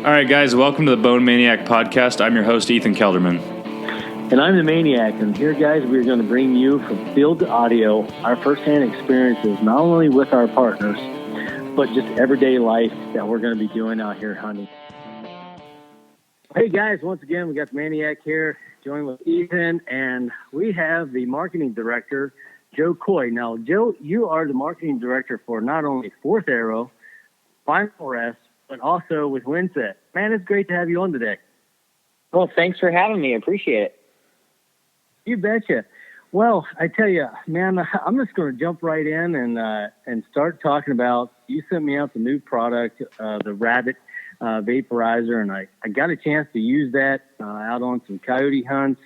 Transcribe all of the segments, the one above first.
All right, guys, welcome to the Bone Maniac podcast. I'm your host, Ethan Kelderman. And I'm the Maniac, and here, guys, we're going to bring you from field to audio our firsthand experiences, not only with our partners, but just everyday life that we're going to be doing out here hunting. Hey, guys, once again, we got the Maniac here, joined with Ethan, and we have the marketing director, Joe Coy. Now, Joe, you are the marketing director for not only Fourth Arrow, Final Rest, but also with WyndScent. Man, it's great to have you on today. Well, thanks for having me. I appreciate it. You betcha. Well, I tell you, man, I'm just going to jump right in and start talking about, you sent me out the new product, the Rabbit vaporizer, and I got a chance to use that out on some coyote hunts.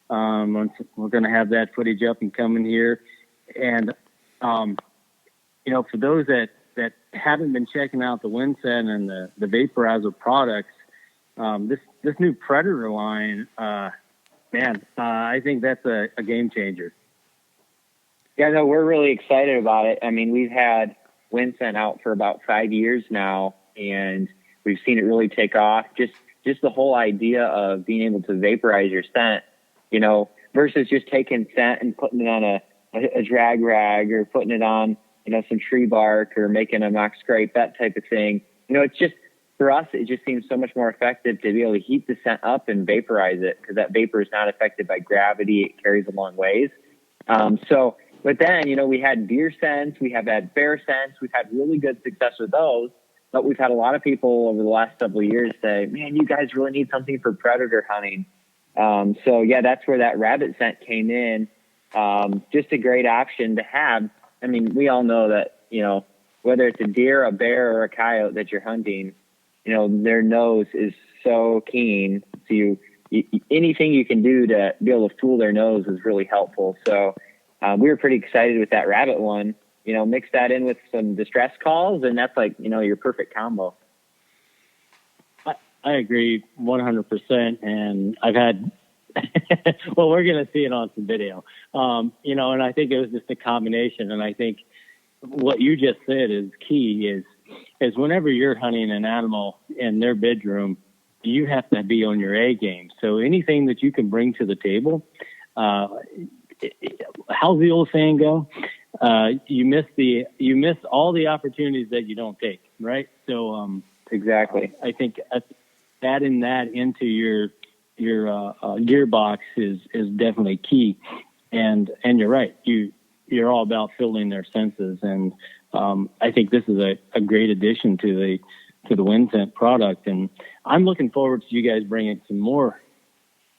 We're going to have that footage up and coming here. And, for those that haven't been checking out the WyndScent and the vaporizer products, this new Predator line, I think that's a game changer. Yeah, no, we're really excited about it. I mean, we've had WyndScent out for about 5 years now, and we've seen it really take off. Just the whole idea of being able to vaporize your scent, versus just taking scent and putting it on a drag rag or putting it on, some tree bark or making a mock scrape, that type of thing. It's just, for us, it just seems so much more effective to be able to heat the scent up and vaporize it, because that vapor is not affected by gravity. It carries a long ways. But then, we had deer scents, we have had bear scents, we've had really good success with those, but we've had a lot of people over the last couple of years say, man, you guys really need something for predator hunting. That's where that rabbit scent came in. Just a great option to have. I mean, we all know that, whether it's a deer, a bear, or a coyote that you're hunting, their nose is so keen. So anything you can do to be able to fool their nose is really helpful. So we were pretty excited with that rabbit one. Mix that in with some distress calls, and that's like, your perfect combo. I agree 100%. And I've had, well, we're going to see it on some video, and I think it was just a combination. And I think what you just said is key is whenever you're hunting an animal in their bedroom, you have to be on your A game. So anything that you can bring to the table, how's the old saying go? You miss all the opportunities that you don't take, right? So exactly. I think adding that into your gearbox is definitely key. And you're right. You're all about filling their senses, and I think this is a great addition to the WyndScent product. And I'm looking forward to you guys bringing some more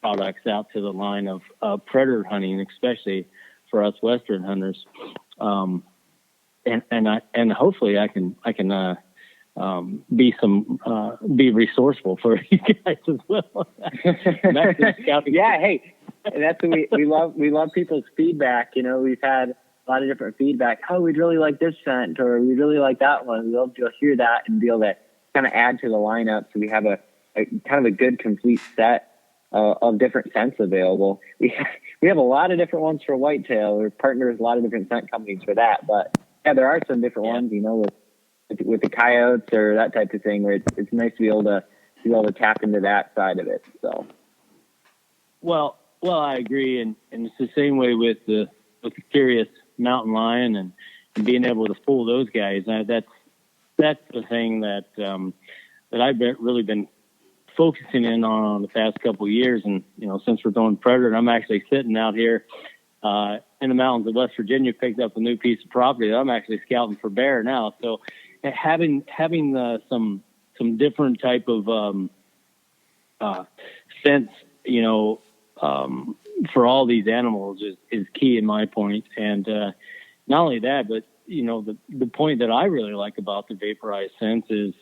products out to the line of predator hunting, especially for us Western hunters. And hopefully I can be resourceful for you guys as well. Yeah. Hey, that's what we love people's feedback. We've had a lot of different feedback. Oh, we'd really like this scent, or we really like that one. We'd love to hear that and be able to kind of add to the lineup. So we have a kind of a good complete set of different scents available. We have a lot of different ones for whitetail. We're partnered with a lot of different scent companies for that. But yeah, there are some different ones, with the coyotes or that type of thing, where it's nice to be able to tap into that side of it. So. Well, I agree. And it's the same way with the curious mountain lion and being able to fool those guys. That's the thing that I've really been focusing in on the past couple of years. And, since we're going predator, I'm actually sitting out here in the mountains of West Virginia, picked up a new piece of property that I'm actually scouting for bear now. So having some different type of sense, for all these animals is key in my point. And not only that, but the point that I really like about the vaporized scents is,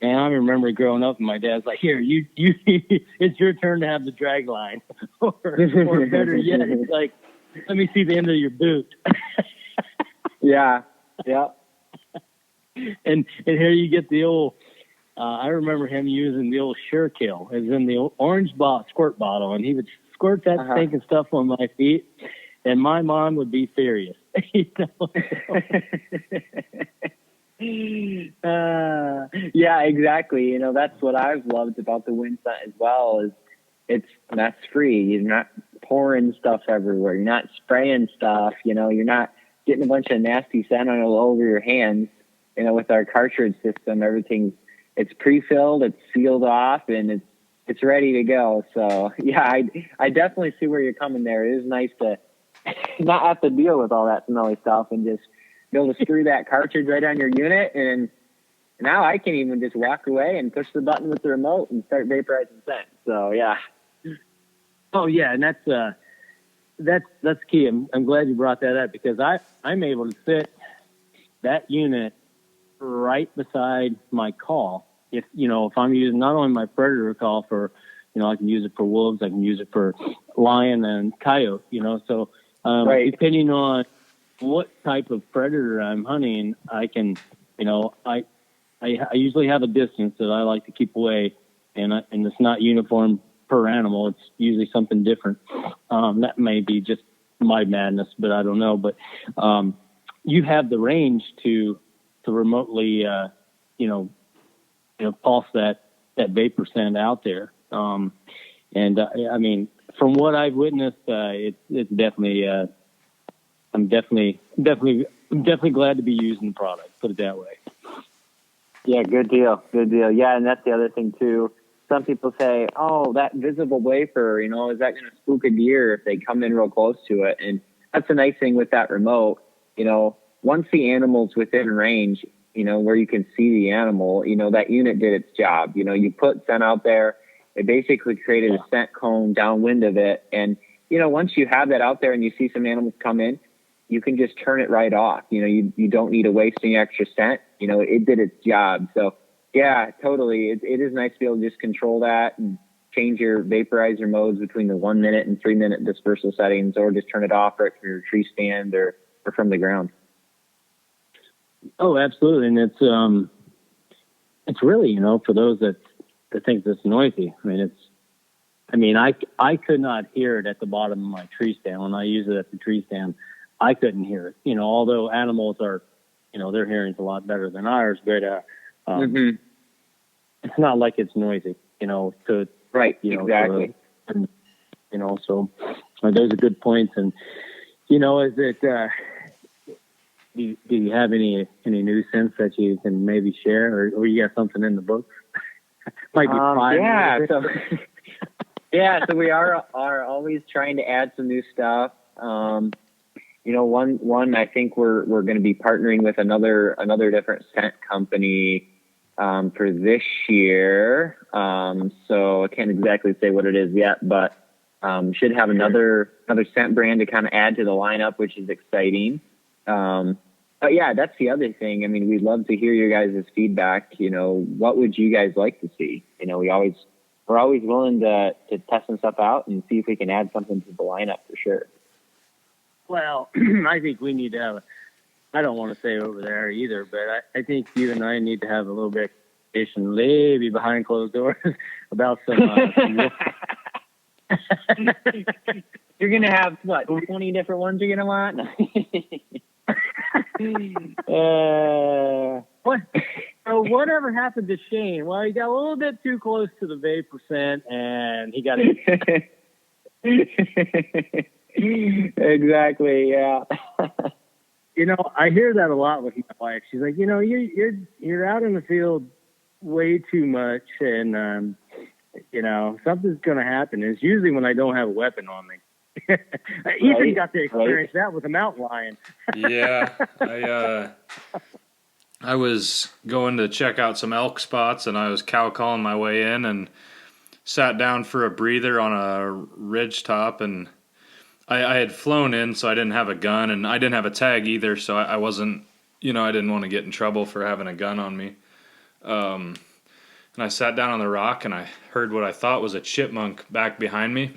and I remember growing up and my dad's like, here, you it's your turn to have the drag line. or better yet, it's like, let me see the end of your boot. Yeah. And here you get the old, I remember him using the old Sure Kill, as in the orange squirt bottle, and he would squirt that stinking stuff on my feet, and my mom would be furious. Yeah, Yeah, exactly. You know, that's what I've loved about the WyndScent as well is it's mess free. You're not pouring stuff everywhere. You're not spraying stuff. You know, you're not getting a bunch of nasty scent all over your hands. You know, with our cartridge system, it's pre-filled, it's sealed off, and it's ready to go. So yeah, I definitely see where you're coming there. It is nice to not have to deal with all that smelly stuff and just be able to screw that cartridge right on your unit. And now I can even just walk away and push the button with the remote and start vaporizing scent. So yeah. Oh yeah, and that's key. I'm glad you brought that up because I'm able to fit that unit right beside my call. If I'm using not only my predator call for, I can use it for wolves, I can use it for lion and coyote. So Right. depending on what type of predator I'm hunting, I can, I usually have a distance that I like to keep away, and it's not uniform per animal. It's usually something different. That may be just my madness, but I don't know. But you have the range to remotely, pulse that vapor scent out there. I mean, from what I've witnessed, it's definitely. I'm definitely glad to be using the product. Put it that way. Yeah, good deal. Yeah, and that's the other thing too. Some people say, "Oh, that visible vapor, is that going to spook a deer if they come in real close to it?" And that's the nice thing with that remote. Once the animal's within range, where you can see the animal, that unit did its job. You put scent out there. It basically created a scent cone downwind of it. And, once you have that out there and you see some animals come in, you can just turn it right off. You don't need to waste any extra scent. It did its job. So yeah, totally. It is nice to be able to just control that and change your vaporizer modes between the 1 minute and 3 minute dispersal settings, or just turn it off right from your tree stand or from the ground. Oh, absolutely. And it's really, for those that think it's noisy. I could not hear it at the bottom of my tree stand. When I use it at the tree stand, I couldn't hear it. Although animals are, their hearing's a lot better than ours, but it's not like it's noisy, Right. Exactly. So those are good points. And, is it, do you have any new sense that you can maybe share, or you got something in the book? Might be fine. Yeah. So we are always trying to add some new stuff. One I think we're going to be partnering with another different scent company for this year. So I can't exactly say what it is yet, but should have another scent brand to kind of add to the lineup, which is exciting. But yeah, that's the other thing. We'd love to hear your guys' feedback. What would you guys like to see? We're always willing to test some stuff out and see if we can add something to the lineup for sure. Well, I think we need to have I don't want to say over there either, but I think you and I need to have a little bit of conversation, maybe behind closed doors, about some You're going to have, 20 different ones you're going to want? Whatever happened to Shane? Well, he got a little bit too close to the vapor scent, and he got it. Exactly, yeah. I hear that a lot with my wife. She's like, you're out in the field way too much, and something's going to happen. It's usually when I don't have a weapon on me. Ethan got to experience that with a mountain lion. Yeah, I was going to check out some elk spots, and I was cow calling my way in, and sat down for a breather on a ridge top, and I had flown in, so I didn't have a gun, and I didn't have a tag either, so I wasn't, I didn't want to get in trouble for having a gun on me. And I sat down on the rock, and I heard what I thought was a chipmunk back behind me.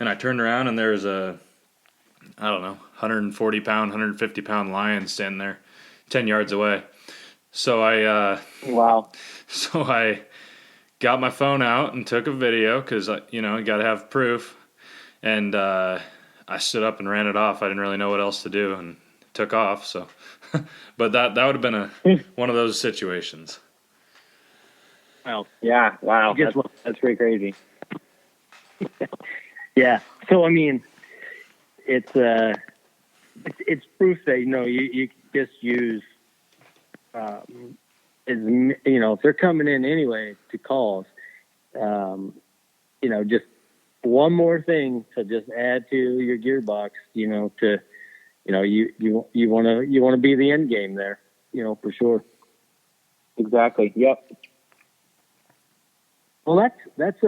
And I turned around, and there was 140-pound, 150-pound lion standing there 10 yards away. So Wow. So I got my phone out and took a video because, you got to have proof. And I stood up and ran it off. I didn't really know what else to do, and took off. So, but that would have been one of those situations. Well, Yeah. Wow. Just- That's pretty crazy. yeah. So I mean, it's proof that you just use if they're coming in anyway to calls, just one more thing to just add to your gearbox, you want to be the end game there, for sure. Exactly. Yep. Well, that's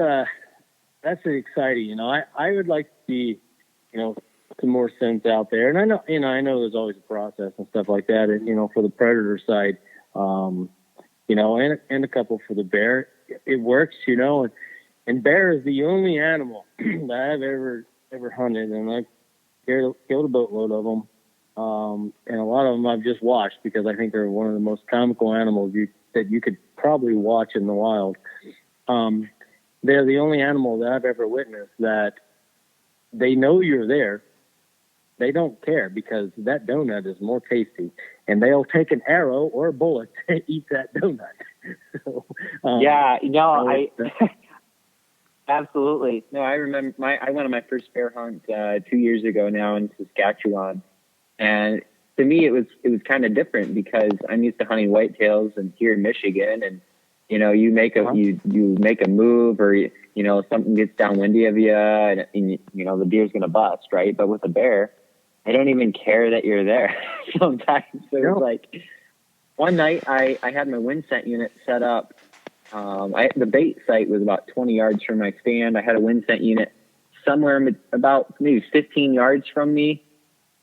exciting. I would like to see, some more scents out there, and I know there's always a process and stuff like that, and for the predator side, and a couple for the bear, it works, and bear is the only animal that I've ever hunted, and I've killed a boatload of them, and a lot of them I've just watched because I think they're one of the most comical animals that you could probably watch in the wild. They're the only animal that I've ever witnessed that they know you're there. They don't care because that donut is more tasty, and they'll take an arrow or a bullet to eat that donut. So, I absolutely. No, I remember I went on my first bear hunt 2 years ago now in Saskatchewan, and to me it was kind of different because I'm used to hunting whitetails and here in Michigan, and you make a you make a move or something gets downwindy of you, and the deer's gonna bust, right? But with a bear, I don't even care that you're there sometimes. So it's like one night I had my WyndScent unit set up. The bait site was about 20 yards from my stand. I had a WyndScent unit somewhere about maybe 15 yards from me.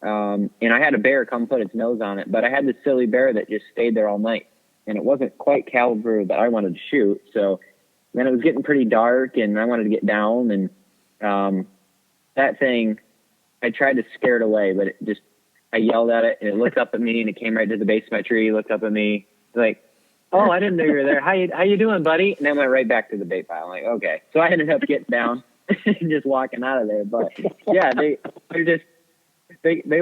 And I had a bear come put its nose on it, but I had this silly bear that just stayed there all night, and it wasn't quite caliber that I wanted to shoot. So then it was getting pretty dark and I wanted to get down, and that thing, I tried to scare it away, but I yelled at it and it looked up at me and it came right to the base of my tree, looked up at me like, "Oh, I didn't know you were there. How you doing, buddy?" And then went right back to the bait pile. I'm like, okay. So I ended up getting down and just walking out of there. But yeah, they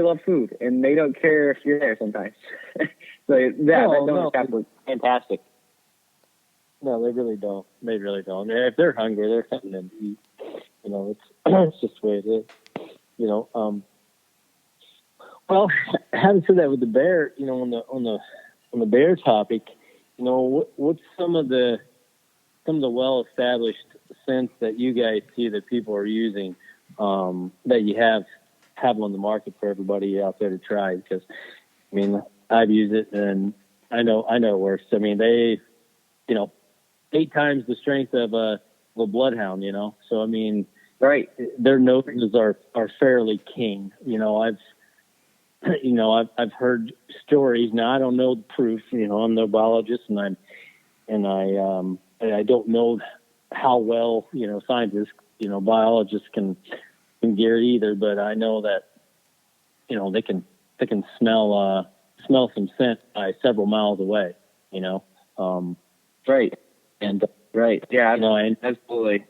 love food and they don't care if you're there sometimes. So that donut shop was fantastic. No, they really don't. They really don't. If they're hungry, they're coming in to eat. It's just the way it is. Well, having said that, with the bear, on the bear topic, what's some of the well-established scents that you guys see that people are using, that you have on the market for everybody out there to try? Because, I've used it and I know it works. They, 8 times the strength of a bloodhound, So, right. Their noses are fairly keen. I've heard stories. Now I don't know the proof. I'm no biologist, and I don't know how well scientists, biologists can gear either. But I know that they can smell some scent by several miles away. Right. And right. Yeah. Absolutely.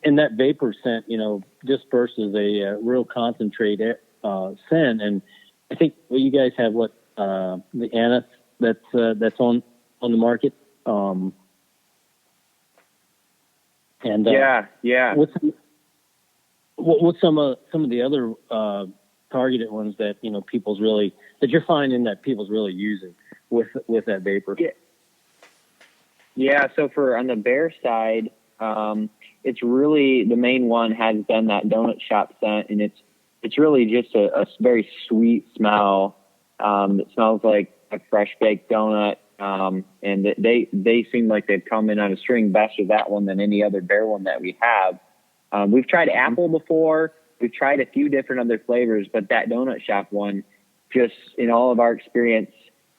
And that vapor scent, disperses a real concentrated scent. And I think you guys have the anise that's on the market. Yeah. What's some of the other targeted ones that that you're finding that people's really using with that vapor? Yeah. So on the bear side, it's really, the main one has been that donut shop scent, and it's really just a very sweet smell. It smells like a fresh baked donut. And they seem like they've come in on a string best with that one than any other bear one that we have. We've tried apple before. We've tried a few different other flavors, but that donut shop one, just in all of our experience,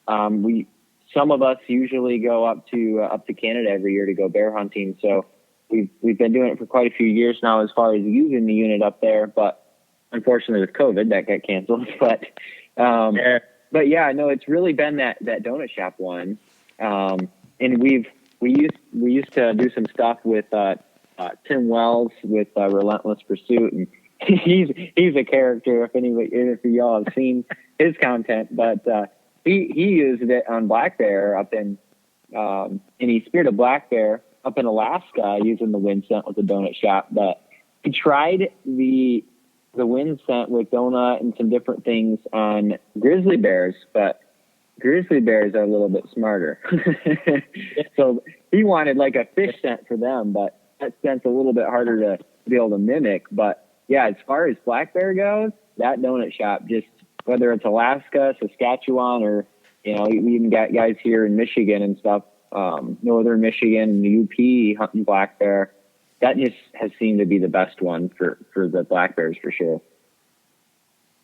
some of us usually go up to Canada every year to go bear hunting. So we've been doing it for quite a few years now as far as using the unit up there, but unfortunately with COVID that got canceled. But yeah, no, it's really been that donut shop one. And we used to do some stuff with Tim Wells with Relentless Pursuit, and he's a character if y'all have seen his content, but he used it on black bear up in and he speared a black bear up in Alaska using the WyndScent with the donut shop. But he tried the WyndScent with donut and some different things on grizzly bears, but grizzly bears are a little bit smarter. So he wanted like a fish scent for them, but that scent's a little bit harder to be able to mimic. But yeah, as far as black bear goes, that donut shop, just whether it's Alaska, Saskatchewan, or, you know, we even got guys here in Michigan and stuff, northern Michigan, UP hunting black bear. That just has seemed to be the best one for the black bears for sure.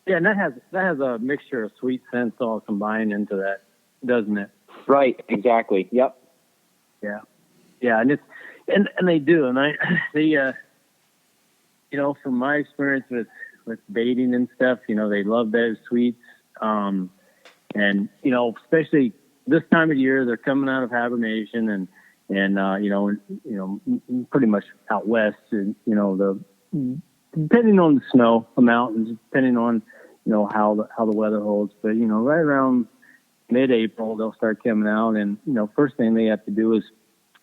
Yeah, and that has a mixture of sweet scents all combined into that, doesn't it? Right, exactly. Yep. Yeah. Yeah, and they do, and they you know, from my experience with baiting and stuff, you know, they love those sweets. And you know, especially this time of year, they're coming out of hibernation and you know, pretty much out west, and you know, depending on the snow amount and depending on, you know, how the weather holds, but you know, right around mid-April they'll start coming out, and you know, first thing they have to do is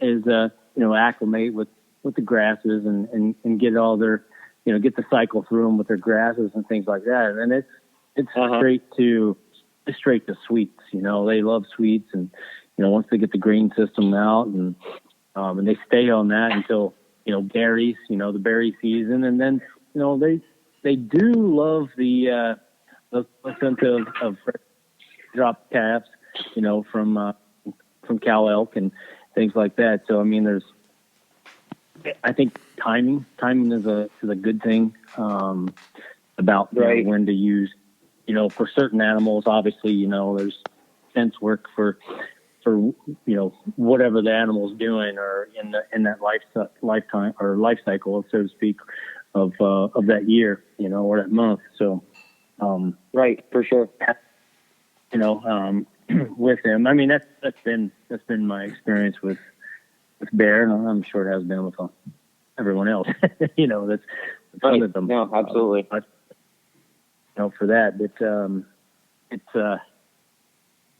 you know, acclimate with the grasses and get all their, you know, get the cycle through them with their grasses and things like that, and it's straight to sweets. You know, they love sweets, and you know, once they get the green system out, and they stay on that until, you know, berries, you know, the berry season, and then, you know, they do love the scent of drop calves, you know, from cow elk and things like that. So I mean, I think timing is a good thing about, you know, when to use, you know, for certain animals. Obviously, you know, there's scents work for you know, whatever the animal's doing, or in that lifetime or life cycle, so to speak, of that year, you know, or that month. So right, for sure. You know, with him, I mean, that's been my experience with bear, and I'm sure it has been with everyone else. You know, that's right. Of them. No, absolutely. You know, for that,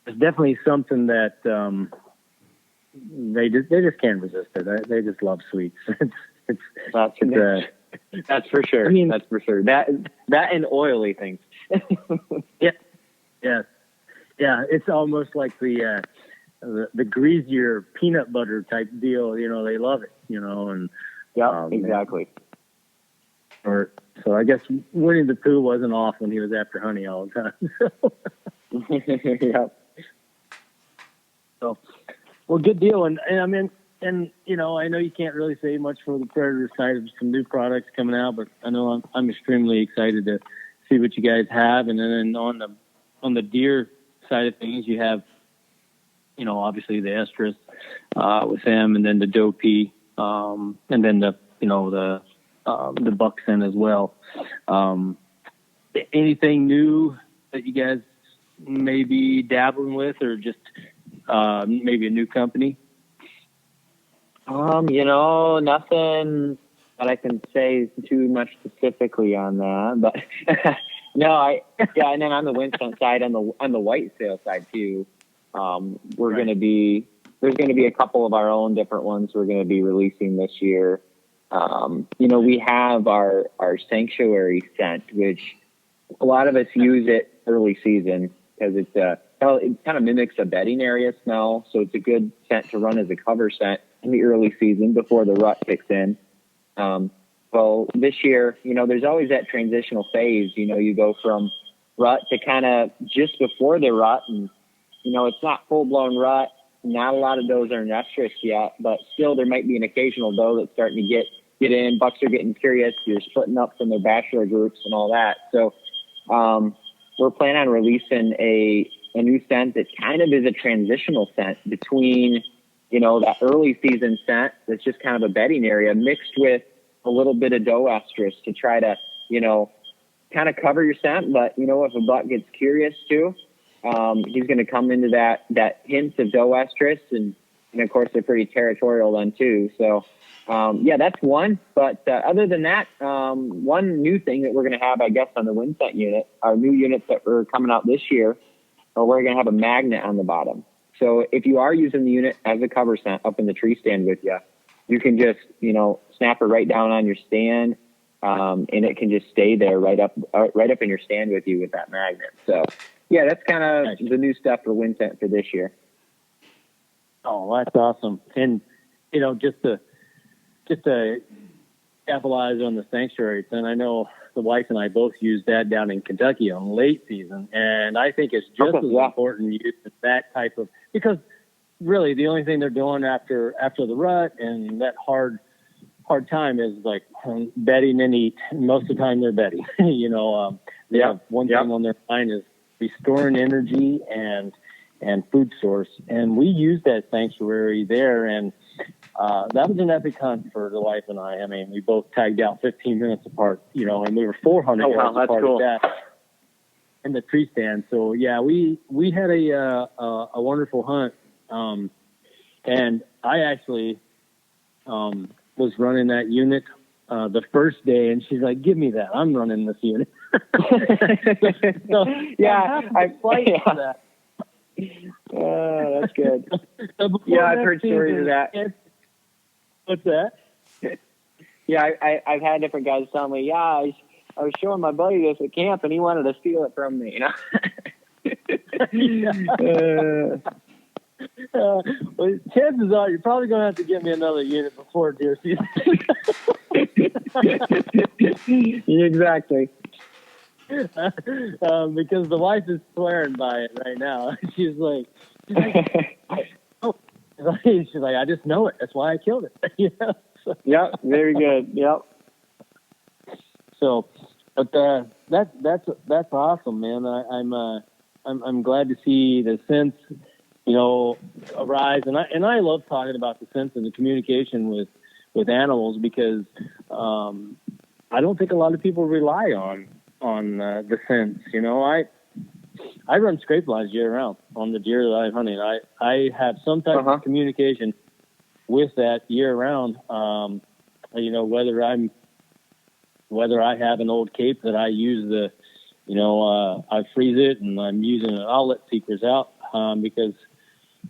it's definitely something that they just can't resist it. They just love sweets. That's for sure. I mean, that's for sure. That and oily things. Yeah. It's almost like the greasier peanut butter type deal. You know, they love it. You know, and yeah, exactly. So I guess Winnie the Pooh wasn't off when he was after honey all the time. So. Yeah. So, well, good deal. And I mean, and you know, I know you can't really say much for the predator side of some new products coming out, but I know I'm extremely excited to see what you guys have. And then on the deer side of things, you have, you know, obviously the estrus with them, and then the dopey, and then the buck scent as well. Anything new that you guys may be dabbling with, or just maybe a new company? You know, nothing that I can say too much specifically on that, but no, and then on the WyndScent side, on the white sale side too, there's going to be a couple of our own different ones we're going to be releasing this year. You know, we have our sanctuary scent, which a lot of us use it early season because it kind of mimics a bedding area smell. So it's a good scent to run as a cover scent in the early season before the rut kicks in. Well, this year, you know, there's always that transitional phase. You know, you go from rut to kind of just before the rut, and, you know, it's not full blown rut. Not a lot of does are in estrus yet, but still there might be an occasional doe that's starting to get in. Bucks are getting curious. You're splitting up from their bachelor groups and all that. So we're planning on releasing a new scent that kind of is a transitional scent between, you know, that early season scent that's just kind of a bedding area mixed with a little bit of doe estrus to try to, you know, kind of cover your scent. But, you know, if a buck gets curious too, he's going to come into that hint of doe estrus, and of course they're pretty territorial then too. So, yeah, that's one. But other than that, one new thing that we're going to have, I guess, on the WyndScent unit, our new units that are coming out this year, we're going to have a magnet on the bottom. So if you are using the unit as a cover scent up in the tree stand with you, you can just, snap it right down on your stand, and it can just stay there right up in your stand with you with that magnet. So yeah, that's kind of the new stuff for WyndScent for this year. Oh, that's awesome. And, just to capitalize on the sanctuary, and I know the wife and I both use that down in Kentucky on late season. And I think it's just as important to use that type of, because really the only thing they're doing after the rut and that hard time is like bedding and eat. Most of the time they're bedding, they have one thing on their mind is restoring energy and food source. And we use that sanctuary there. And that was an epic hunt for the wife and I. I mean, we both tagged out 15 minutes apart, and we were 400 yards apart at that in the tree stand. So yeah, we had a wonderful hunt. And I actually, was running that unit, the first day, and she's like, "Give me that. I'm running this unit." So, that. That's good. Yeah, I've heard stories of that. What's that? Yeah, I've had different guys tell me, I was showing my buddy this at camp, and he wanted to steal it from me, Well, chances are you're probably going to have to get me another unit before deer season. Exactly. Because the wife is swearing by it right now. She's like, she's like, I just know it. That's why I killed it. So, yep. Very good. Yep. So, but that's awesome, man. I'm glad to see the scents, arise, and I love talking about the scents and the communication with animals because I don't think a lot of people rely on the scents. I run scrape lines year round on the deer that I'm hunting. I have some type of communication with that year round. Whether I have an old cape that I use I freeze it and I'm using an outlet seekers out because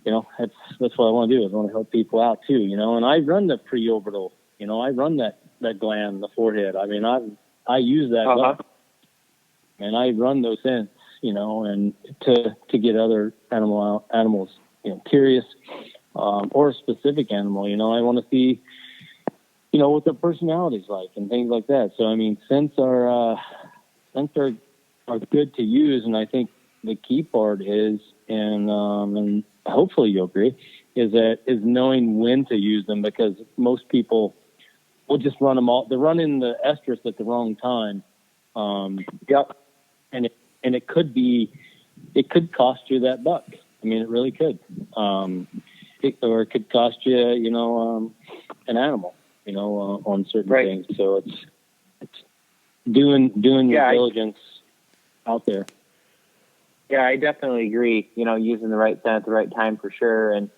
that's what I want to do. I want to help people out too. And I run the preorbital. I run that gland, the forehead. I mean, I use that. And I run those scents, and to get other animals, curious, or a specific animal, I want to see, what their personality's like and things like that. So, I mean, scents are good to use. And I think the key part is, and hopefully you'll agree, is knowing when to use them, because most people will just run them all. They're running the estrus at the wrong time. Yep. And it could cost you that buck. I mean, it really could. Or it could cost you, an animal, on certain things. So it's doing your diligence out there. Yeah, I definitely agree. Using the right scent at the right time for sure. And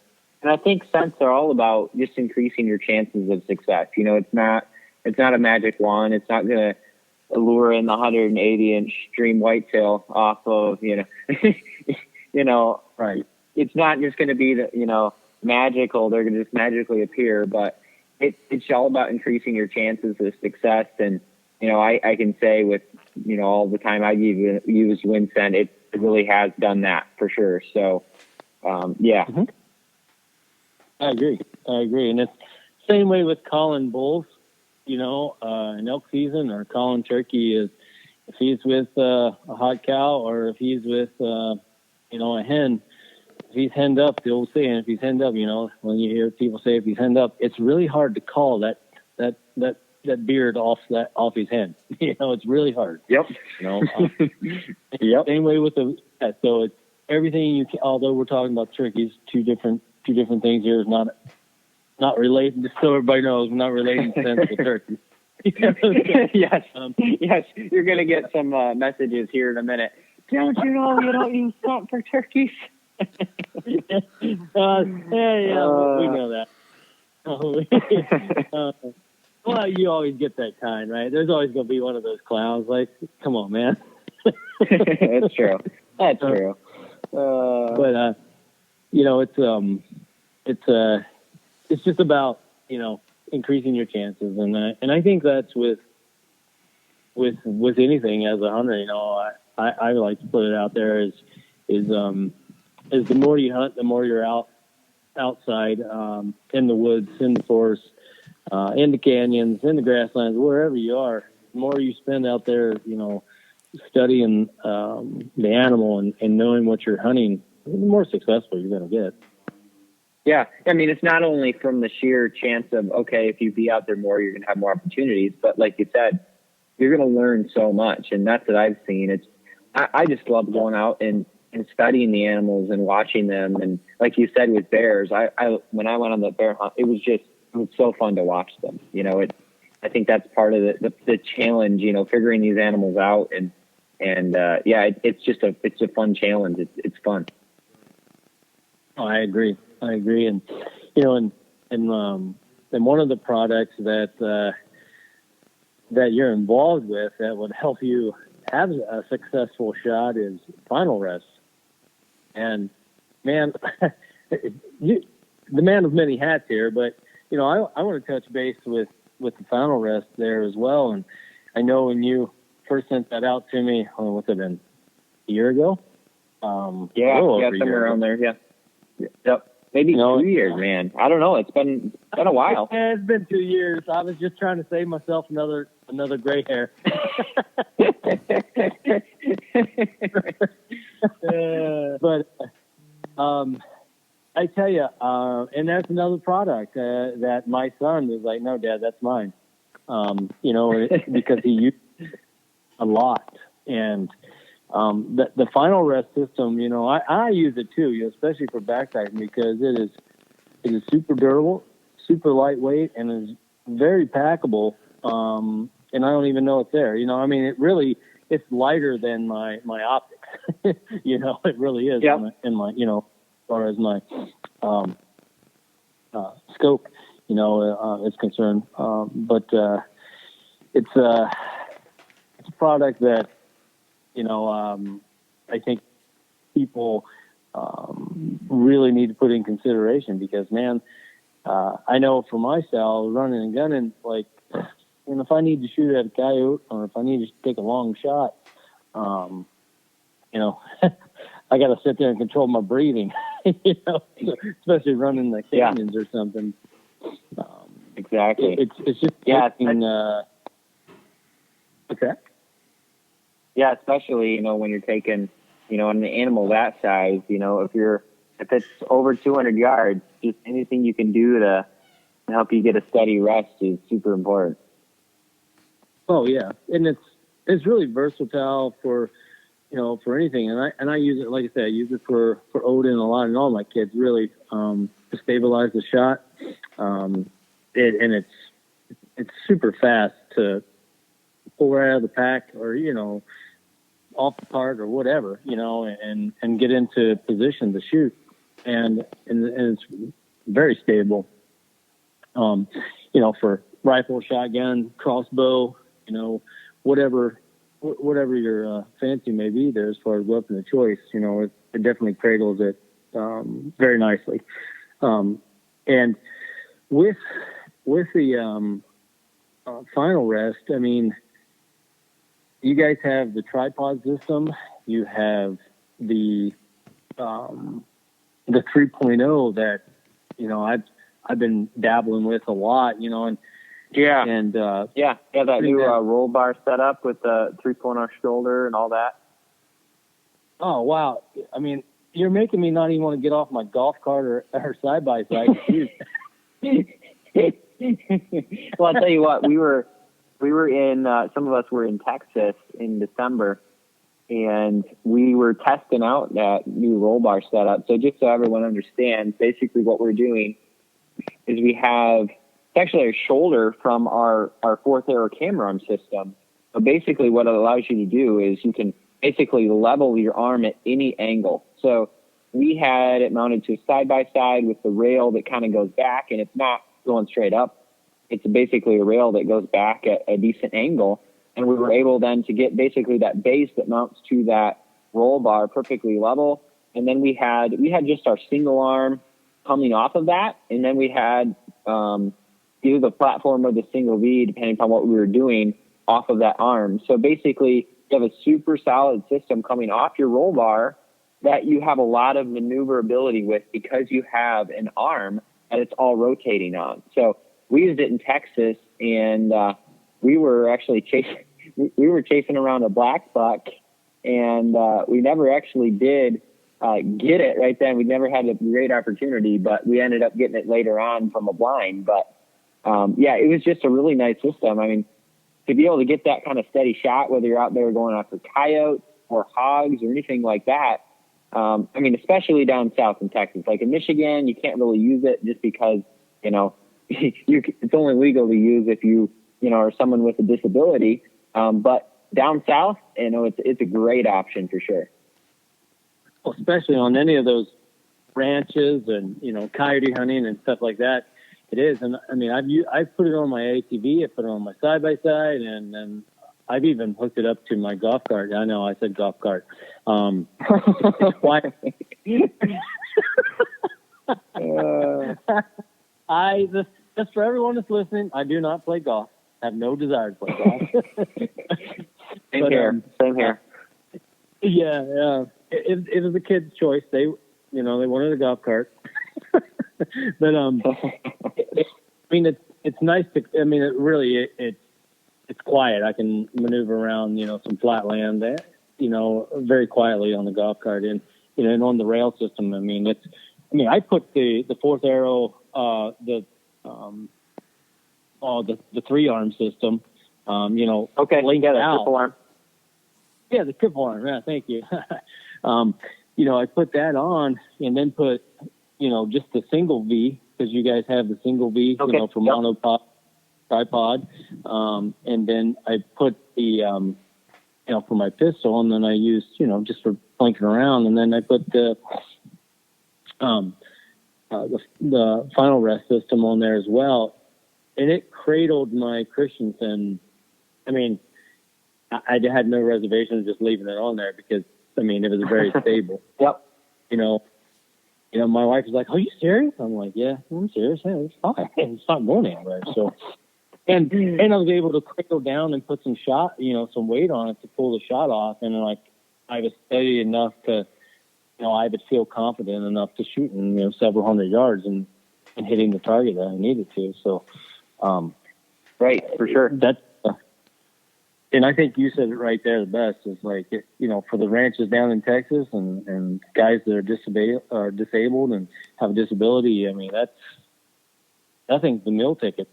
I think scents are all about just increasing your chances of success. It's not a magic wand. It's not going to lure in the 180-inch stream whitetail off of, Right. It's not just going to be magical. They're going to just magically appear, but it's all about increasing your chances of success. And, I can say with, all the time I've used WyndScent, it really has done that for sure. So, yeah. Mm-hmm. I agree. And it's same way with calling bulls, in elk season, or calling turkey is if he's with a hot cow or if he's with, a hen. If he's henned up, the old saying, if he's henned up, when you hear people say if he's henned up, it's really hard to call that beard off his head. It's really hard. Yep. Yep. Same way with so it's everything you can, although we're talking about turkeys, two different things here, is not related, just so everybody knows, we're not relating sense to turkey. Yes. Yes. You're going to get some messages here in a minute. Don't you know you don't use salt for turkeys? We know that. Well, you always get that kind, right? There's always going to be one of those clowns. Like, come on, man. That's true. That's true. But it's just about, increasing your chances. And I think that's with anything as a hunter, I like to put it out there is the more you hunt, the more you're outside, in the woods, in the forest, in the canyons, in the grasslands, wherever you are, the more you spend out there, studying, the animal and knowing what you're hunting, the more successful you're going to get. Yeah. I mean, it's not only from the sheer chance of, okay, if you be out there more, you're going to have more opportunities, but like you said, you're going to learn so much. And that's what I've seen. I just love going out and studying the animals and watching them. And like you said, with bears, when I went on the bear hunt, it was so fun to watch them. I think that's part of the challenge, figuring these animals out it's a fun challenge. It's fun. Oh, I agree. And, and one of the products that you're involved with that would help you have a successful shot is final rest. And man, the man of many hats here, but I want to touch base with the final rest there as well. And I know when you first sent that out to me, what's it been, a year ago? Somewhere around there. Yeah. Yep. Maybe 2 years, man. I don't know. It's been a while. Yeah, it's been 2 years. I was just trying to save myself another gray hair. But I tell you, and that's another product that my son was like, no, Dad, that's mine. Because he used it a lot. And the final rest system, I use it too, especially for backpacking, because it is super durable, super lightweight, and is very packable. And I don't even know it's there. It's lighter than my optics. It really is. Yep. In my as far as my scope, is concerned. But it's a product that, I think people really need to put in consideration, because, man, I know for my style, running and gunning, like, if I need to shoot at a coyote or if I need to take a long shot, I got to sit there and control my breathing, especially running the canyons or something. Exactly. It's just okay. Yeah, especially, when you're taking, an animal that size, if it's over 200 yards, just anything you can do to help you get a steady rest is super important. Oh yeah. And it's really versatile for anything. And I use it, like I said, I use it for Odin a lot, and all my kids really, to stabilize the shot. And it's super fast to pull right out of the pack, or, off the cart or whatever, and get into position to shoot. And it's very stable, for rifle, shotgun, crossbow, whatever your fancy may be there as far as weapon of choice. It definitely cradles it very nicely. And with the final rest, I mean, you guys have the tripod system. You have the 3.0 that I've been dabbling with a lot. And that new roll bar setup with the 3.0 shoulder and all that. Oh wow! I mean, you're making me not even want to get off my golf cart or side by side. Well, I'll tell you what, we were in, some of us were in Texas in December, and we were testing out that new roll bar setup. So just so everyone understands, basically what we're doing is we have, it's actually a shoulder from our Fourth Arrow camera arm system. So basically what it allows you to do is you can basically level your arm at any angle. So we had it mounted to side by side with the rail that kind of goes back, and it's not going straight up. It's basically a rail that goes back at a decent angle. And we were able then to get basically that base that mounts to that roll bar perfectly level. and then we had just our single arm coming off of that, and then we had either the platform or the single V, depending upon what we were doing, off of that arm. So basically, you have a super solid system coming off your roll bar that you have a lot of maneuverability with because you have an arm that it's all rotating on. So we used it in Texas, and we were actually chasing around a black buck, and we never actually did get it right then. We never had a great opportunity, but we ended up getting it later on from a blind. But yeah, it was just a really nice system. I mean, to be able to get that kind of steady shot, whether you're out there going after coyotes or hogs or anything like that. I mean, especially down south in Texas, like in Michigan, you can't really use it just because, you know, it's only legal to use if you know, are someone with a disability. But down south, you know, it's a great option for sure. Well, especially on any of those ranches and, you know, coyote hunting and stuff like that. It is. And I mean, I've put it on my ATV, I put it on my side-by-side, and I've even hooked it up to my golf cart. I know I said golf cart. It's quiet. Just for everyone that's listening, I do not play golf. I have no desire to play golf. Same here. Yeah. It was a kid's choice. They wanted a golf cart. But I mean, it's nice to. I mean, it's quiet. I can maneuver around, you know, some flat land, you know, very quietly on the golf cart, and you know, and on the rail system. I mean, I put the Fourth Arrow, the 3-arm system, you know, okay, linked out. Triple arm. Yeah, the triple arm. Yeah, thank you. You know, I put that on, and then put, you know, just the single V, because you guys have the single V, okay. You know, for monopod, tripod. And then I put the, you know, for my pistol, and then I used, you know, just for plinking around. And then I put the final rest system on there as well. And it cradled my Christensen. I mean, I had no reservations just leaving it on there because, I mean, it was very stable. Yep. You know, my wife was like, "Are you serious?" I'm like, "Yeah, I'm serious. Yeah, it's fine. It's not going anywhere." So, and I was able to cradle down and put some some weight on it to pull the shot off, and like I was steady enough to, you know, I would feel confident enough to shoot in, you know, several hundred yards and hitting the target that I needed to. So, right, for sure. That's. And I think you said it right there the best, is like, you know, for the ranches down in Texas and guys that are disabled and have a disability, I mean, I think the meal ticket.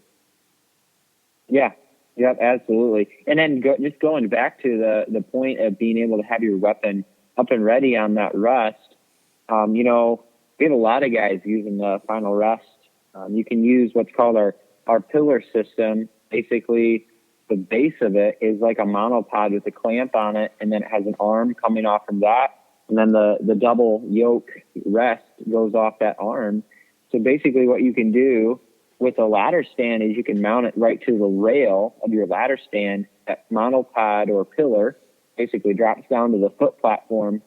Yeah, absolutely. And then just going back to the point of being able to have your weapon up and ready on that rest, you know, we have a lot of guys using the final rest. You can use what's called our pillar system. Basically, the base of it is like a monopod with a clamp on it, and then it has an arm coming off from that, and then the double yoke rest goes off that arm. So basically what you can do with a ladder stand is you can mount it right to the rail of your ladder stand. That monopod or pillar basically drops down to the foot platform,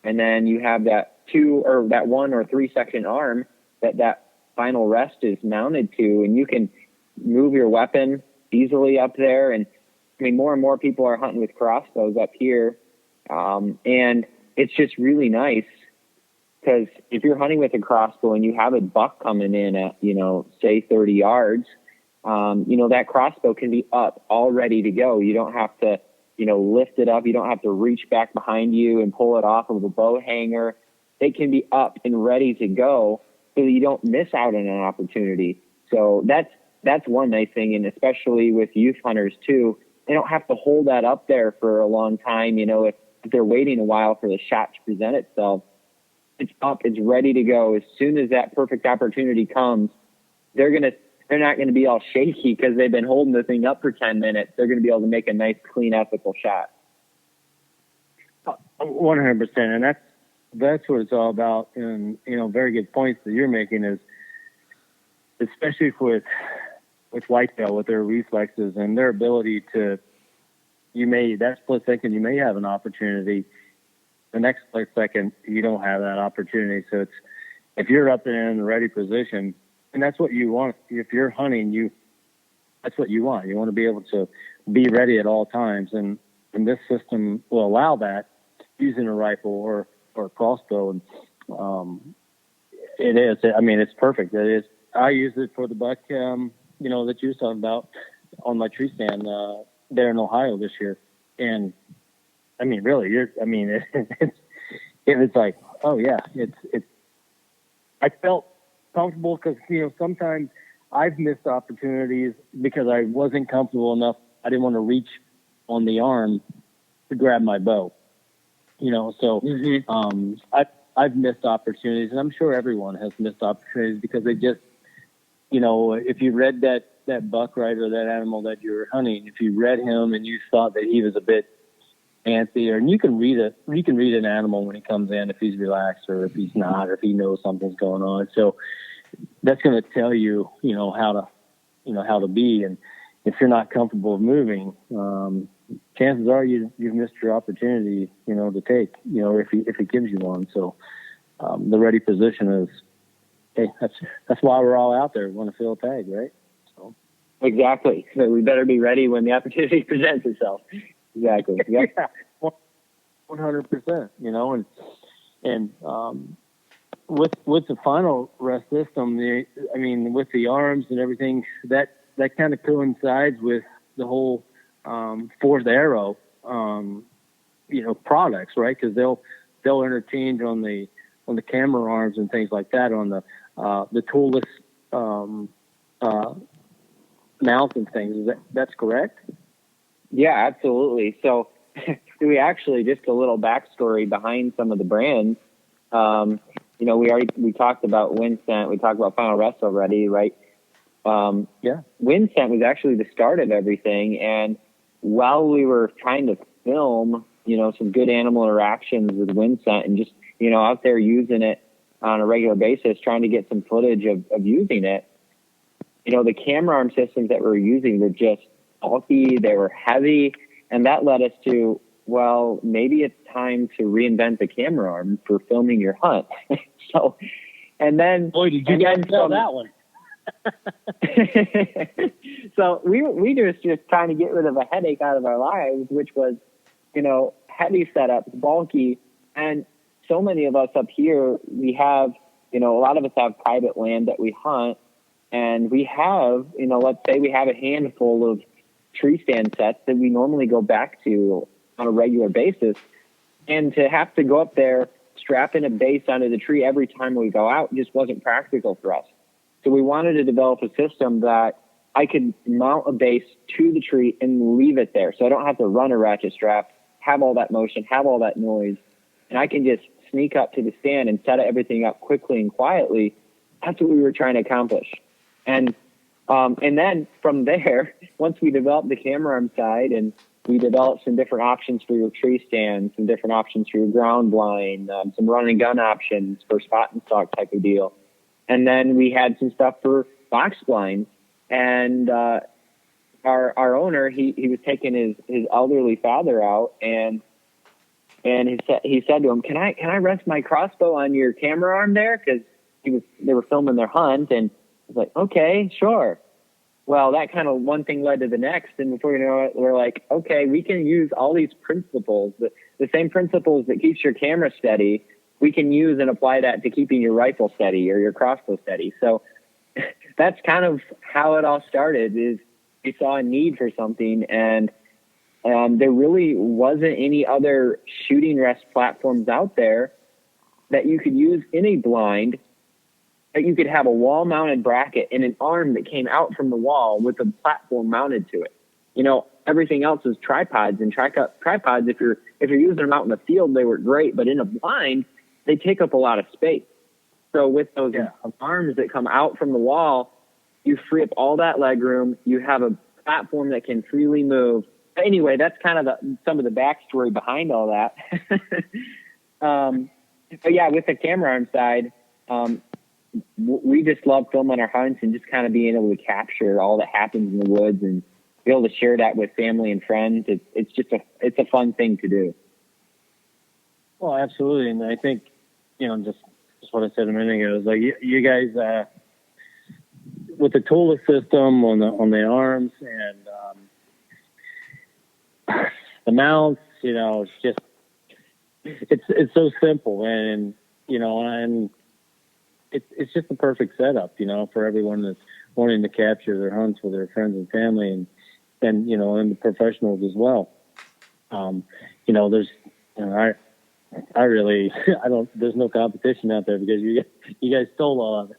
and then you have that 1 or 3 section arm that final rest is mounted to, and you can move your weapon easily up there. And I mean, more and more people are hunting with crossbows up here. And it's just really nice because if you're hunting with a crossbow and you have a buck coming in at, you know, say 30 yards, you know, that crossbow can be up all ready to go. You don't have to, you know, lift it up. You don't have to reach back behind you and pull it off of a bow hanger. It can be up and ready to go so that you don't miss out on an opportunity. So that's one nice thing. And especially with youth hunters too, they don't have to hold that up there for a long time. You know, if they're waiting a while for the shot to present itself, it's up, it's ready to go. As soon as that perfect opportunity comes, they're not going to be all shaky because they've been holding the thing up for 10 minutes. They're going to be able to make a nice, clean, ethical shot. 100%. And that's what it's all about. And, you know, very good points that you're making is, especially with whitetail, with their reflexes and their ability to, that split second, you may have an opportunity the next split second, you don't have that opportunity. So it's, if you're up there in the ready position, and that's what you want. If you're hunting, that's what you want. You want to be able to be ready at all times. And this system will allow that using a rifle or a crossbow. And, it is, I mean, it's perfect. It is. I use it for the buck, that you was talking about on my tree stand, there in Ohio this year. And I mean, really, it's like, oh yeah, it's, I felt comfortable because, sometimes I've missed opportunities because I wasn't comfortable enough. I didn't want to reach on the arm to grab my bow, so, I've missed opportunities, and I'm sure everyone has missed opportunities because they just, if you read that buck, right, or that animal that you're hunting, if you read him and you thought that he was a bit antsy, and you can read an animal when he comes in, if he's relaxed or if he's not, or if he knows something's going on. So that's going to tell you, how to be. And if you're not comfortable moving, chances are you've missed your opportunity, to take, if it gives you one. So, the ready position is, hey, that's why we're all out there. We want to fill a tag, right? So. Exactly. So we better be ready when the opportunity presents itself. Exactly. Yep. Yeah, 100%, and with the final rest system, with the arms and everything, that kind of coincides with the whole Fourth Arrow, products, right? Because they'll interchange on the camera arms and things like that on the toolless mounts and things. That's correct? Yeah, absolutely. So we actually, just a little backstory behind some of the brands. We talked about WyndScent. We talked about Final Rest already, right? WyndScent was actually the start of everything. And while we were trying to film, some good animal interactions with WyndScent and just, out there using it on a regular basis, trying to get some footage of using it, the camera arm systems that we were using were just bulky, they were heavy, and that led us to, well, maybe it's time to reinvent the camera arm for filming your hunt. So, and then, boy, did you guys sell that one? So we were just trying to get rid of a headache out of our lives, which was, heavy setups, bulky, and so many of us up here, we have, a lot of us have private land that we hunt, and we have, let's say we have a handful of tree stand sets that we normally go back to on a regular basis. And to have to go up there, strap in a base onto the tree every time we go out just wasn't practical for us. So we wanted to develop a system that I could mount a base to the tree and leave it there. So I don't have to run a ratchet strap, have all that motion, have all that noise. And I can just sneak up to the stand and set everything up quickly and quietly. That's what we were trying to accomplish. And then from there, once we developed the camera arm side and we developed some different options for your tree stand, some different options for your ground blind, some run and gun options for spot and stalk type of deal. And then we had some stuff for box blinds. And our owner, he was taking his elderly father out, and he said to him, "Can I rest my crossbow on your camera arm there?" Because they were filming their hunt, and I was like, "Okay, sure." Well, that kind of one thing led to the next, and before you know it, we're like, "Okay, we can use all these principles, the same principles that keeps your camera steady, we can use and apply that to keeping your rifle steady or your crossbow steady." So that's kind of how it all started. Is we saw a need for something, and there really wasn't any other shooting rest platforms out there that you could use in a blind, that you could have a wall mounted bracket and an arm that came out from the wall with a platform mounted to it. Everything else is tripods, and tripods, if you're using them out in the field, they work great, but in a blind, they take up a lot of space. So with those arms that come out from the wall, you free up all that leg room. You have a platform that can freely move. Anyway, that's kind of some of the backstory behind all that. But yeah, with the camera arm side, we just love filming our hunts and just kind of being able to capture all that happens in the woods and be able to share that with family and friends. It's a fun thing to do. Well, absolutely. And I think, just what I said a minute ago is like you guys, with the toolless system on the arms and, the mounts, it's just, it's so simple and it's just the perfect setup, for everyone that's wanting to capture their hunts with their friends and family and the professionals as well. There's, I really, there's no competition out there because you guys stole all of it.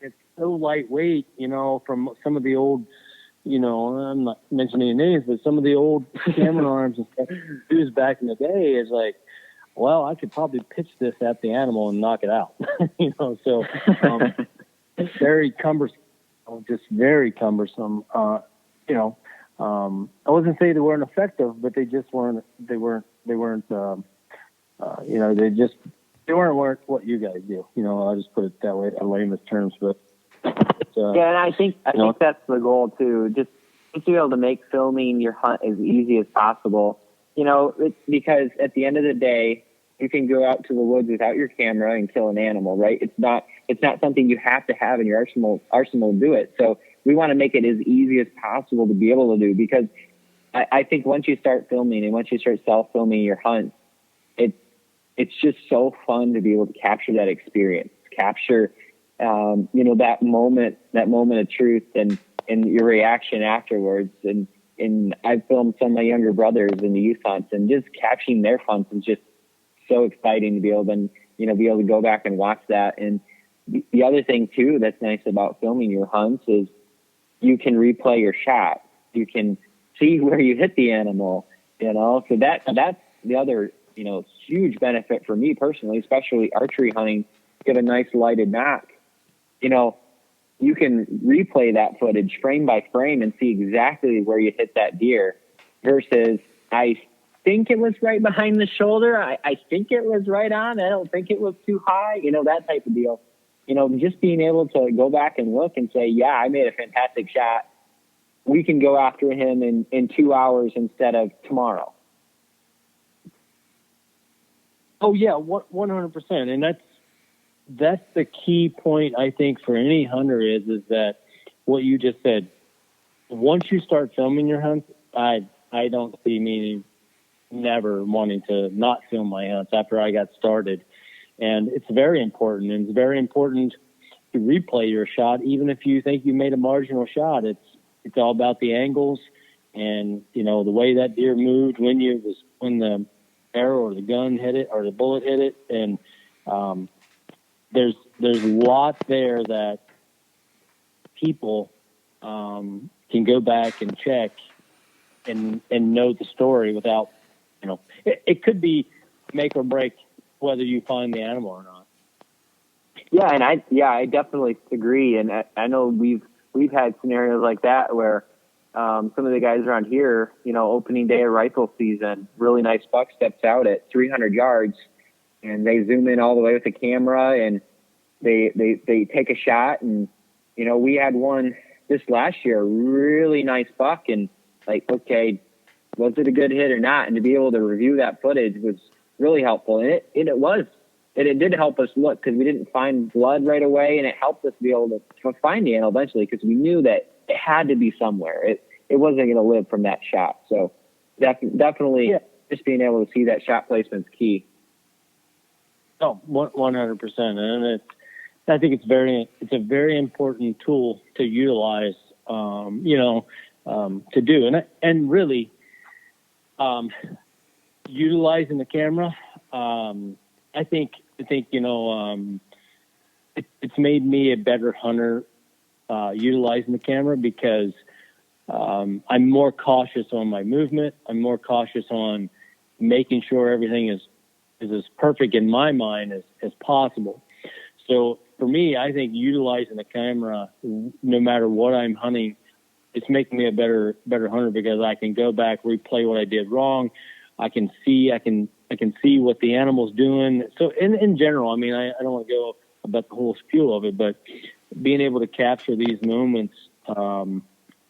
It's so lightweight, from some of the old, I'm not mentioning names, but some of the old camera arms and stuff used back in the day is like, well, I could probably pitch this at the animal and knock it out, so it's very cumbersome, just very cumbersome. I wasn't saying they weren't effective, but they just weren't, they weren't what you guys do. I'll just put it that way in layman's terms, but and I think that's the goal too. Just to be able to make filming your hunt as easy as possible. Because at the end of the day, you can go out to the woods without your camera and kill an animal, right? It's not something you have to have in your arsenal to do it. So we want to make it as easy as possible to be able to do, because I think once you start filming and once you start self-filming your hunts, it's just so fun to be able to capture that experience, capture, that moment of truth and your reaction afterwards. And I've filmed some of my younger brothers in the youth hunts, and just capturing their hunts is just so exciting to be able to go back and watch that. And the other thing too that's nice about filming your hunts is you can replay your shot. You can see where you hit the animal, so that's the other, huge benefit for me personally, especially archery hunting. Get a nice lighted knock, you can replay that footage frame by frame and see exactly where you hit that deer versus I think it was right behind the shoulder. I think it was right on. I don't think it was too high, that type of deal. Just being able to go back and look and say, yeah, I made a fantastic shot. We can go after him in 2 hours instead of tomorrow. Oh yeah, 100%. And that's the key point, I think, for any hunter is that what you just said. Once you start filming your hunts, I don't see me never wanting to not film my hunts after I got started. And it's very important. And it's very important to replay your shot, even if you think you made a marginal shot. It's all about the angles and, the way that deer moved when the arrow or the gun hit it or the bullet hit it. And, there's lots there that people can go back and check and know the story without, it could be make or break whether you find the animal or not. Yeah, and I definitely agree. And I know we've had scenarios like that where some of the guys around here, opening day of rifle season, really nice buck steps out at 300 yards. And they zoom in all the way with the camera and they take a shot. And, we had one this last year, really nice buck, and like, okay, was it a good hit or not? And to be able to review that footage was really helpful. And it did help us look, because we didn't find blood right away. And it helped us be able to find the animal eventually, because we knew that it had to be somewhere. It wasn't going to live from that shot. So definitely just being able to see that shot placement's key. Oh, 100%. And I think it's a very important tool to utilize, to do. And really, utilizing the camera, I think, it's made me a better hunter, utilizing the camera, because, I'm more cautious on my movement. I'm more cautious on making sure everything is as perfect in my mind as possible. So for me, I think utilizing the camera, no matter what I'm hunting, it's making me a better hunter, because I can go back, replay what I did wrong. I can see what the animal's doing. So in general, I mean, I don't want to go about the whole spiel of it, but being able to capture these moments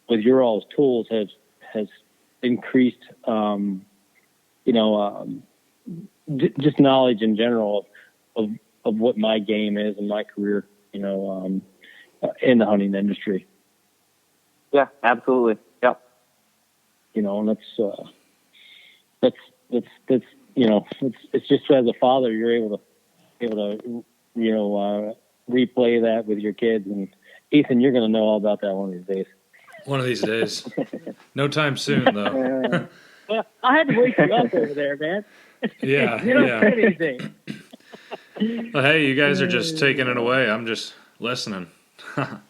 with your all's tools has increased, just knowledge in general of what my game is and my career, in the hunting industry. Yeah, absolutely. Yep. And that's it's just as a father, you're able to, replay that with your kids. And Ethan, you're going to know all about that one of these days. One of these days. No time soon, though. Well, I had to wake you up over there, man. Yeah, you don't yeah. say anything. Well, hey, you guys are just taking it away. I'm just listening. Well,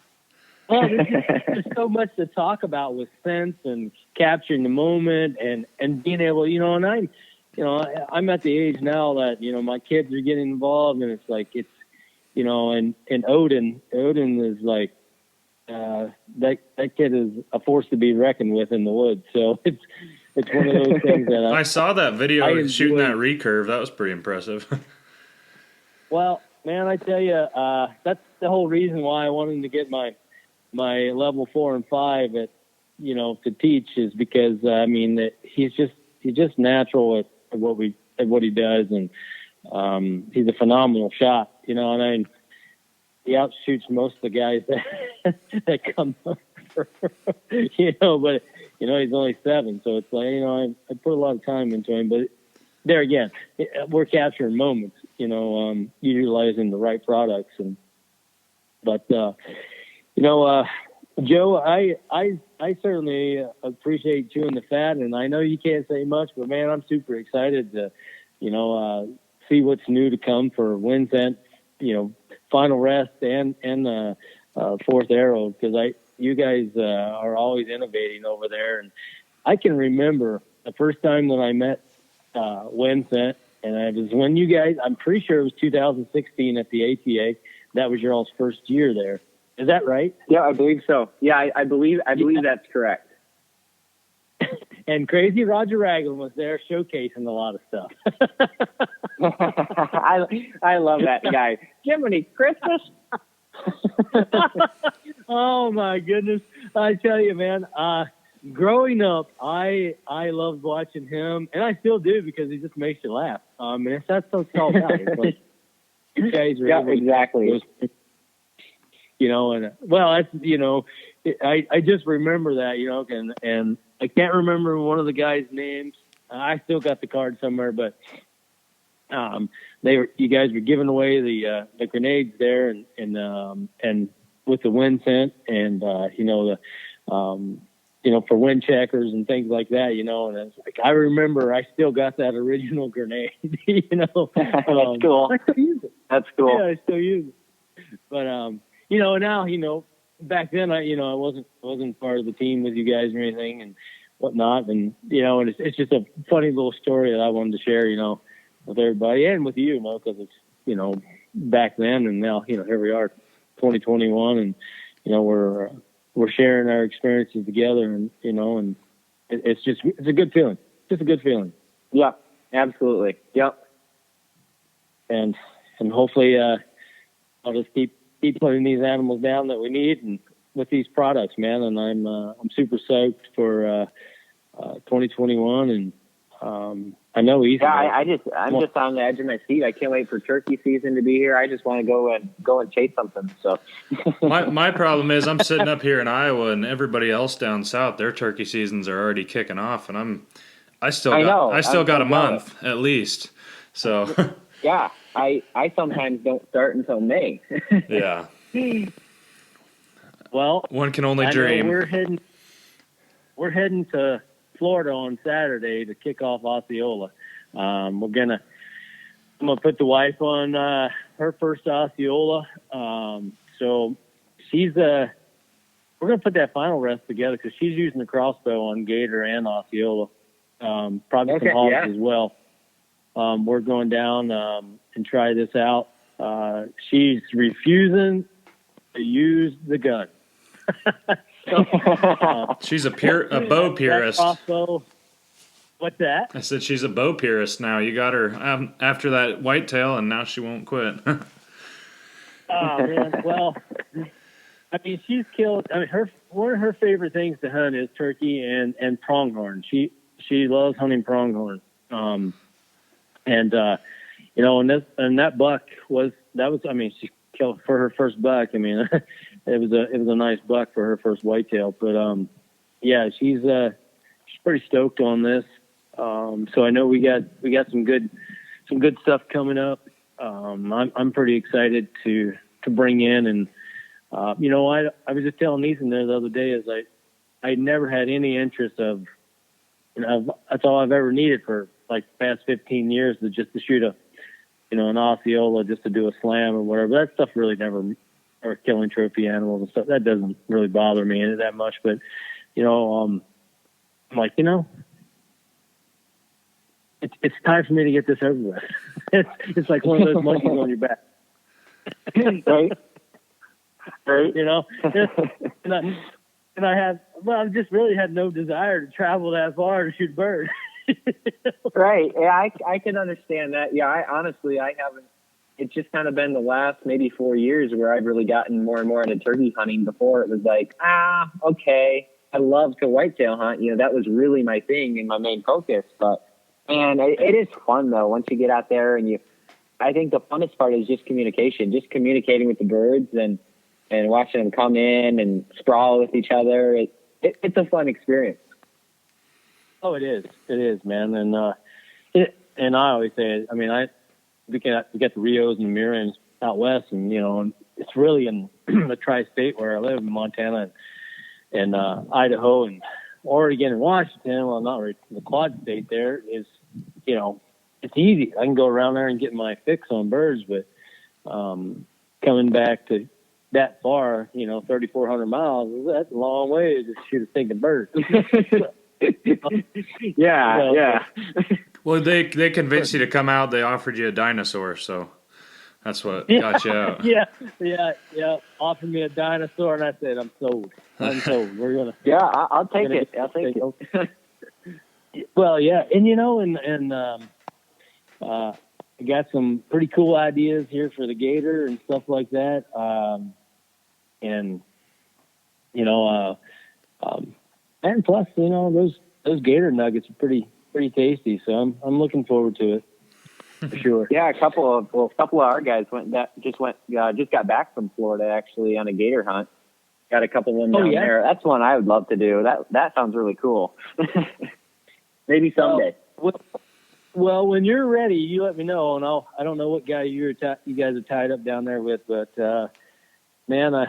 there's so much to talk about with sense and capturing the moment and being able, and I'm at the age now that, my kids are getting involved, and it's like, and Odin is like, that kid is a force to be reckoned with in the woods. So it's one of those things that I saw that video shooting that recurve. That was pretty impressive. Well, man, I tell you, that's the whole reason why I wanted to get my level 4 and 5 at, to teach, is because he's just natural at what he does, and he's a phenomenal shot, and he outshoots most of the guys that come over, but he's only 7, so it's like, I put a lot of time into him, but there again, we're capturing moments, utilizing the right products, Joe, I certainly appreciate chewing the fat, and I know you can't say much, but man, I'm super excited to, see what's new to come for WyndScent, Final Rest and Fourth Arrow, because you guys are always innovating over there, and I can remember the first time when I met WyndScent, and it was when you guys, I'm pretty sure it was 2016 at the ATA. That was your all's first year there. Is that right? Yeah, I believe so. Yeah, I believe that's correct. And Crazy Roger Raglan was there showcasing a lot of stuff. I love that guy. Jiminy Christmas. Oh my goodness. I tell you, man, growing up, I loved watching him, and I still do, because he just makes you laugh. And that's so all about. It's like, you guys are exactly. And well, that's, I just remember that, and I can't remember one of the guys' names. I still got the card somewhere, but you guys were giving away the grenades there, and with the WyndScent, and for wind checkers and things like that, and it's like, I remember I still got that original grenade. That's cool. I still use it. That's cool. Yeah, I still use it. But now, back then I wasn't part of the team with you guys or anything and whatnot, and and it's just a funny little story that I wanted to share, with everybody and with you, because it's back then, and now here we are, 2021, and we're sharing our experiences together, and and it's a good feeling, just a good feeling. Yeah, absolutely. Yep. And hopefully I'll just keep putting these animals down that we need, and with these products, man. And I'm super stoked for 2021, and I know Ethan. Yeah, I'm just on the edge of my seat. I can't wait for turkey season to be here. I just want to go and chase something. So my problem is I'm sitting up here in Iowa, and everybody else down south, their turkey seasons are already kicking off, and I still got a month at least. So yeah, I sometimes don't start until May. Yeah. Well, one can only dream. We're heading to Florida on Saturday to kick off Osceola. I'm gonna put the wife on her first Osceola. So we're gonna put that final rest together, because she's using the crossbow on gator and Osceola. Probably some hogs as well. We're going down and try this out. She's refusing to use the gun. She's a bow purist. What's that? I said she's a bow purist now. You got her after that whitetail, and now she won't quit. Oh man, well, I mean, she's killed. I mean, one of her favorite things to hunt is turkey and pronghorn. She loves hunting pronghorn. And that buck was. I mean, she killed for her first buck. I mean, it was a nice buck for her first whitetail. But yeah, she's pretty stoked on this. So I know we got some good stuff coming up. I'm pretty excited to bring in, and I was just telling Ethan there the other day is I never had any interest of, that's all I've ever needed for like the past 15 years to shoot an Osceola just to do a slam or whatever. That stuff really never, or killing trophy animals and stuff, that doesn't really bother me that much. But I'm like, it's time for me to get this over with. It's like one of those monkeys on your back. Right. Right. And I just really had no desire to travel that far to shoot birds. Right. Yeah, I can understand that. Yeah, I haven't. It's just kind of been the last maybe 4 years where I've really gotten more and more into turkey hunting. Before it was like, okay, I love to whitetail hunt. That was really my thing and my main focus. But man, it is fun though once you get out there and I think the funnest part is just communication, just communicating with the birds and watching them come in and sprawl with each other. It's a fun experience. Oh, it is, man. And and I always say, I mean, we got the Rios and the Mirans out west, and and it's really in the tri-state where I live in Montana and Idaho and Oregon and Washington. Well, not really the Quad State. There is, it's easy. I can go around there and get my fix on birds, but coming back to that far, 3,400 miles, that's a long way to shoot a stinking bird. Yeah. Well, they convinced you to come out. They offered you a dinosaur, so that's what got you out. Yeah. Offered me a dinosaur, and I said, I'm sold. We're gonna. Yeah, I'll take it. I'll take it. Well, yeah, and I got some pretty cool ideas here for the gator and stuff like that. And plus, those gator nuggets are pretty tasty. So I'm looking forward to it for sure. Yeah, a couple of our guys just got back from Florida actually on a gator hunt. Got a couple of them down there. That's one I would love to do. That sounds really cool. Maybe someday. Well, when you're ready, you let me know, and I don't know what guy you guys are tied up down there with, but man,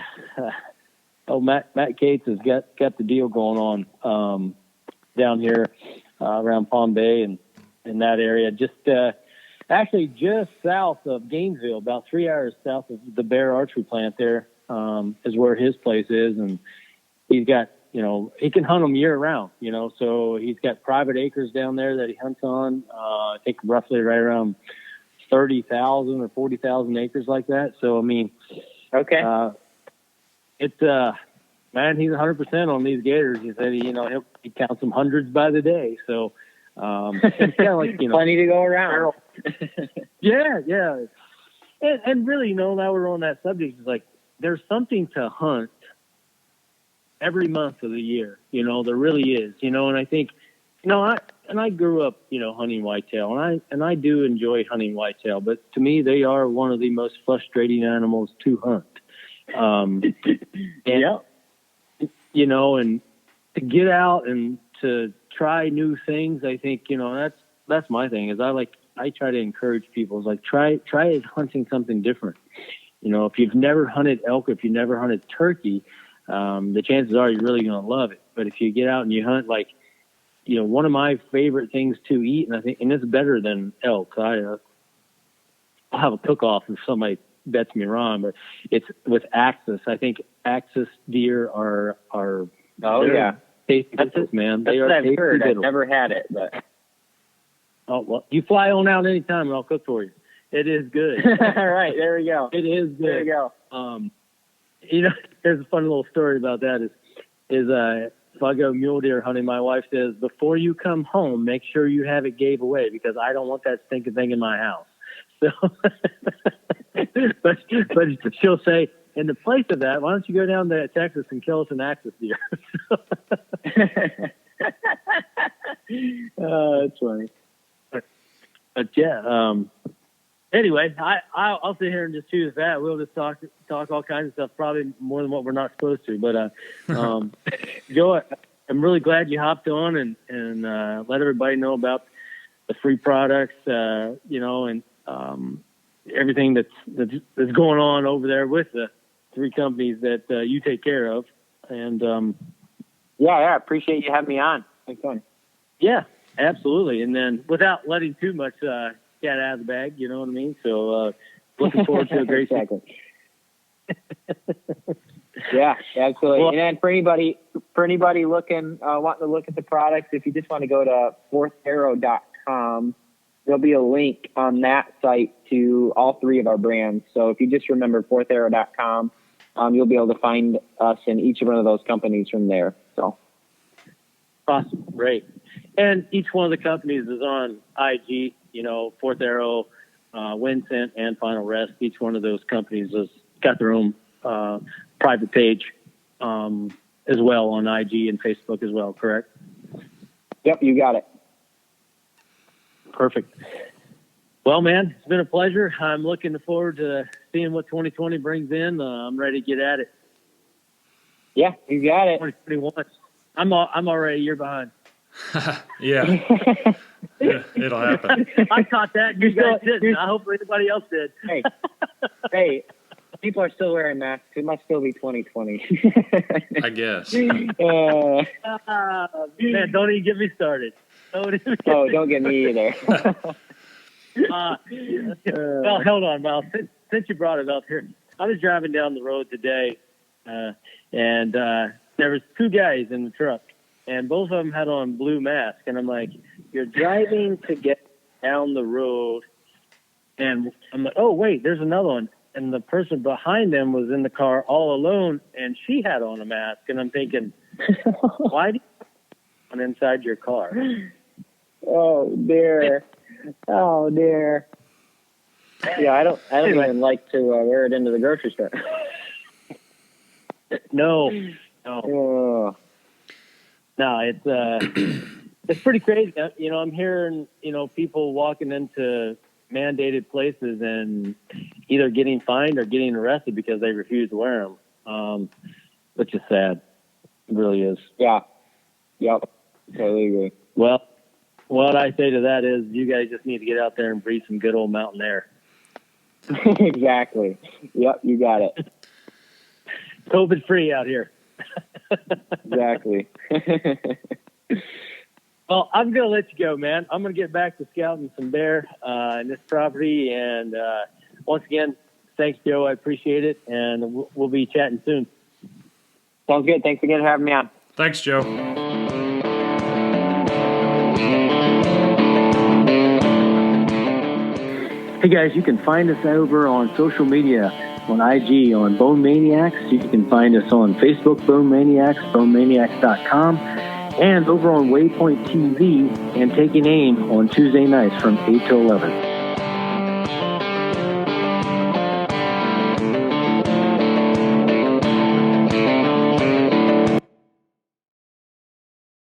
Matt Cates has got the deal going on down here around Palm Bay and in that area. Just actually just south of Gainesville, about 3 hours south of the Bear Archery Plant. There is where his place is, and he's got he can hunt them year round. So he's got private acres down there that he hunts on. I think roughly right around 30,000 or 40,000 acres like that. So I mean, okay. It's man, he's 100% on these gators. He said he counts them hundreds by the day. So it's kind of like plenty to go around. Yeah. And really, now we're on that subject. It's like there's something to hunt every month of the year. There really is. And I think I grew up hunting whitetail, and I do enjoy hunting whitetail. But to me, they are one of the most frustrating animals to hunt. And to get out and to try new things, I think, that's my thing is I try to encourage people. It's like, try hunting something different. If you've never hunted elk, if you've never hunted turkey, the chances are you're really going to love it. But if you get out and you hunt, one of my favorite things to eat, and it's better than elk. I'll have a cook-off if somebody bets me wrong, but it's with axis. I think axis deer are tasty, man. They are what I've tasty. heard. I've never had it, but well, you fly on out anytime and I'll cook for you. It is good. All right, there we go. It is good. There you go. There's a fun little story about that. Is if I go mule deer hunting, my wife says, before you come home, make sure you have it gave away because I don't want that stinking thing in my house. So, but but she'll say, in the place of that, why don't you go down to Texas and kill us an axis deer? That's funny. But yeah, anyway, I'll sit here and just choose that. We'll just talk all kinds of stuff, probably more than what we're not supposed to. But Joe, I'm really glad you hopped on and let everybody know about the free products, and everything that's going on over there with the 3 companies that you take care of. And yeah, appreciate you having me on. Thanks, fun. Yeah, absolutely. And then without letting too much cat out of the bag, you know what I mean? So looking forward to a great season. Yeah, absolutely. Well, and then for anybody looking, wanting to look at the products, if you just want to go to fourtharrow.com, there'll be a link on that site to all 3 of our brands. So if you just remember fourtharrow.com, you'll be able to find us in each one of those companies from there. So awesome, great. And each one of the companies is on IG. Fourth Arrow, WyndScent, and Final Rest. Each one of those companies has got their own private page as well on IG and Facebook as well. Correct? Yep, you got it. Perfect. Well, man, it's been a pleasure. I'm looking forward to seeing what 2020 brings in. I'm ready to get at it. Yeah, you got it. 2021. I'm already a year behind. Yeah, it'll happen. I caught that. You guys didn't. I hope everybody else did. Hey, people are still wearing masks. It must still be 2020. I guess. Man, don't even get me started. Don't get me either. Well, hold on, Mal. Since you brought it up here, I was driving down the road today, and there was 2 guys in the truck, and both of them had on blue masks. And I'm like, you're driving to get down the road, and I'm like, oh wait, there's another one. And the person behind them was in the car all alone, and she had on a mask. And I'm thinking, why do you have one inside your car? Oh dear. Yeah, I don't even like to wear it into the grocery store. No. Oh. No, it's pretty crazy. I'm hearing, people walking into mandated places and either getting fined or getting arrested because they refuse to wear them, which is sad. It really is. Yeah. Yep. Totally agree. Well, what I say to that is you guys just need to get out there and breathe some good old mountain air. Exactly. Yep, you got it. COVID free out here. Exactly. Well, I'm going to let you go, man. I'm going to get back to scouting some bear in this property. And once again, thanks, Joe. I appreciate it. And we'll be chatting soon. Sounds good. Thanks again for having me on. Thanks, Joe. Hey, guys, you can find us over on social media on IG on Bone Maniacs. You can find us on Facebook, Bone Maniacs, bonemaniacs.com, and over on Waypoint TV and Taking Aim on Tuesday nights from 8 to 11.